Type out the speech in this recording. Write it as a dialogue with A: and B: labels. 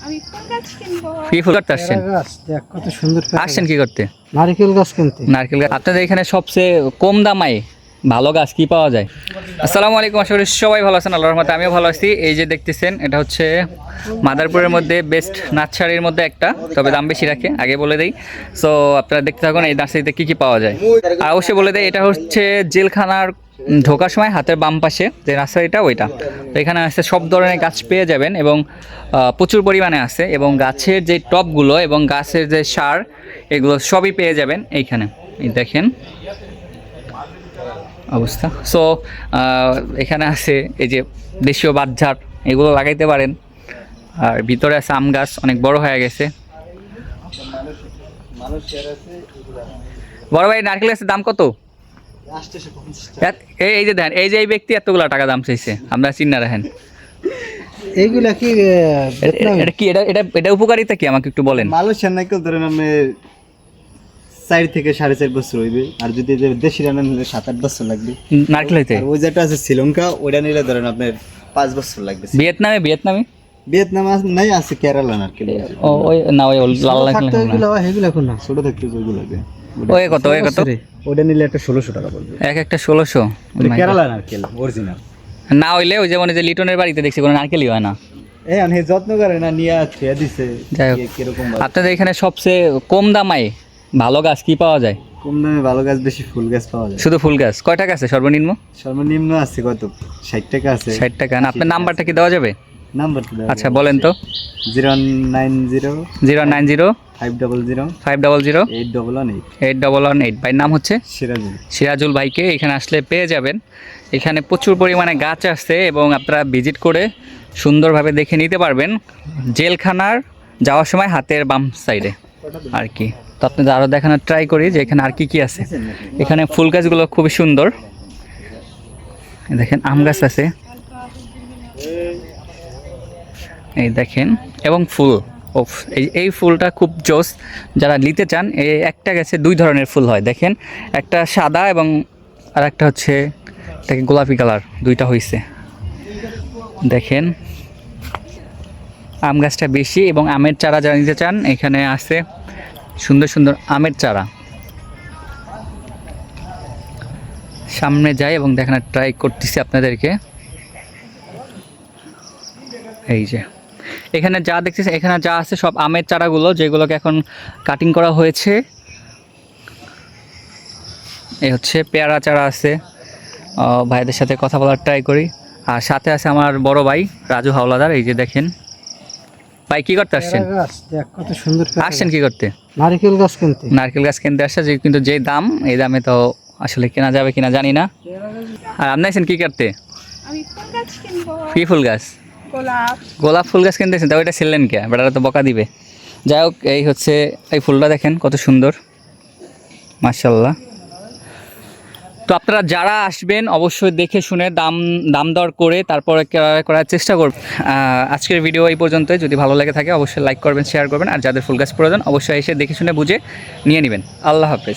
A: আমি ফুল গাছ কিনবো।
B: কি ফুল করতে আসছেন?
C: দেখ কত সুন্দর
B: আসছেন কি করতে?
C: নারকেল গাছ কিনতে।
B: নারকেল গাছ। আপনাদের এখানে সবচেয়ে কম দামায় ভালো গাছ কি পাওয়া যায়? আসসালামু আলাইকুম, আশা করি সবাই ভালো আছেন। আল্লাহর রহমতে আমিও ভালো আছি। এই যে দেখতেছেন, এটা হচ্ছে মাদারপুরের মধ্যে বেস্ট নার্সারির মধ্যে একটা, তবে দাম বেশি রাখে, আগে বলে দেই। সো আপনারা দেখতে থাকুন এই নার্সারিতে কী কী পাওয়া যায়। আর অবশ্যই বলে দেয়, এটা হচ্ছে জেলখানার ঢোকার সময় হাতের বাম পাশে যে নার্সারিটা, ওইটা। তো এখানে আছে সব ধরনের গাছ পেয়ে যাবেন এবং প্রচুর পরিমাণে আছে, এবং গাছের যে টবগুলো এবং গাছের যে সার, এগুলো সবই পেয়ে যাবেন এইখানে। এই দেখেন অবস্থা। সো এখানে আছে এই যে দেশীয় বাতঝাড়, এগুলো লাগাইতে পারেন। আর ভিতরে আছে আম গাছ, অনেক বড় হয়ে গেছে। বড় ভাই, নারকেল গাছের দাম কত? এই যে দেখেন, এই যে এই ব্যক্তি এতগুলা টাকা দাম চাইছে, আমরা চিন্না রাখেন।
C: এইগুলা কি
B: এটা কি, এটা উপকারিতা কি আমাকে একটু বলেন।
D: মালয়েশিয়ার নারকেল ধরেন আপনি 4 থেকে 4.5 বছর হইবে, আর যদি দেশি রান্না নিলে 7-8 বছর লাগবে
B: নারকেল হইতে।
D: আর ওই যেটা আছে শ্রীলঙ্কা, ওইটা নিলে ধরেন আপনার 5 বছর লাগবে।
B: ভিয়েতনামে
D: ভিয়েতনাম নাই, আছে কেরালা নারকেল।
B: ওই না, ওই লাল নারকেল না।
C: এগুলা কোন না
D: ছোট থাকতে ওইগুলো লাগে।
B: ওই কত
D: ওইটা নিলে একটা 1600 টাকা পড়বে।
B: একটা 1600।
D: কেরালা নারকেল অরিজিনাল
B: না হইলে ওই যেমন যে লিটনের বাড়িতে দেখছি কোনো নারকেলই হয় না।
D: এই আমি যত্ন করে না নিয়ে খেয়ে দিছে।
B: যাই হোক,
D: কিরকম
B: আপনাদের এখানে সবচেয়ে কম দামায় ভালো গাছ কি পাওয়া যায়?
D: কম দামে ভালো গাছ, বেশি ফুল গাছ পাওয়া যায়।
B: শুধু ফুল গাছ কয় টাকা আছে সর্বনিম্ন?
D: সর্বনিম্ন আছে কত, 60 টাকা আছে।
B: 60 টাকা না? আপনার নাম্বারটা কি দেওয়া যাবে?
D: নাম্বার
B: আচ্ছা বলেন তো।
D: 090
B: 090
D: 500
B: 500
D: 8118।
B: 8118। ভাইয়ের নাম হচ্ছে
D: সিরাজুল।
B: সিরাজুল ভাইকে এখানে আসলে পেয়ে যাবেন। এখানে প্রচুর পরিমাণে গাছ আছে এবং আপনারা ভিজিট করে সুন্দরভাবে দেখে নিতে পারবেন। জেলখানার যাওয়ার সময় হাতের বাম সাইডে আর কি। তো আপনাদের আরও দেখানোর ট্রাই করি যে এখানে আর কি কি আছে। এখানে ফুল গাছগুলো খুবই সুন্দর, দেখেন আম গাছ আছে, এই দেখেন, এবং ফুল। এই ফুলটা খুব জোস, যারা নিতে চান। এই একটা গাছে 2 ধরনের ফুল হয়, দেখেন, একটা সাদা এবং আর একটা হচ্ছে এটাকে গোলাপি কালার, 2টা হয়েছে দেখেন। আম গাছটা বেশি, এবং আমের চারা যারা নিতে চান এখানে আছে সুন্দর সুন্দর আমের চারা। সামনে যাই এবং দেখানোর ট্রাই করতেছি আপনাদেরকে। এই যে এখানে যা দেখতেছি, এখানে যা আছে সব আমের চারাগুলো, যেগুলোকে এখন কাটিং করা হয়েছে। এই হচ্ছে পেয়ারা চারা আছে। ভাইদের সাথে কথা বলার ট্রাই করি। আর সাথে আছে আমার বড় ভাই রাজু হাওলাদার। এই যে দেখেন ভাই, কি করতে আসছেন?
C: দেখ কত সুন্দর
B: আসছেন কি করতে?
C: নারকেল গাছ কিনতে।
B: নারকেল গাছ কিনতে আসছে, যে কিন্তু যে দাম, এই দামে তো আসলে কেনা যাবে কিনা জানি না। আর আপনি আসছেন কি করতে?
A: আমি ফুল গাছ কিনবো।
B: কি ফুল গাছ? গোলাপ ফুল গাছ কিনতেছেন? তা ওইটা ছিলেন কে? বেটারা তো বকা দিবে। যাই হোক, এই হচ্ছে এই ফুলটা দেখেন কত সুন্দর, মাশাআল্লাহ। তো আপনারা যারা আসবেন অবশ্যই দেখে শুনে দাম দর করে তারপরে করার চেষ্টা করবেন। আজকের ভিডিও এই পর্যন্তই। যদি ভালো লেগে থাকে অবশ্যই লাইক করবেন, শেয়ার করবেন। আর যাদের ফুল গাছ প্রয়োজন অবশ্যই এসে দেখে শুনে বুঝে নিয়ে নেবেন। আল্লাহ হাফেজ।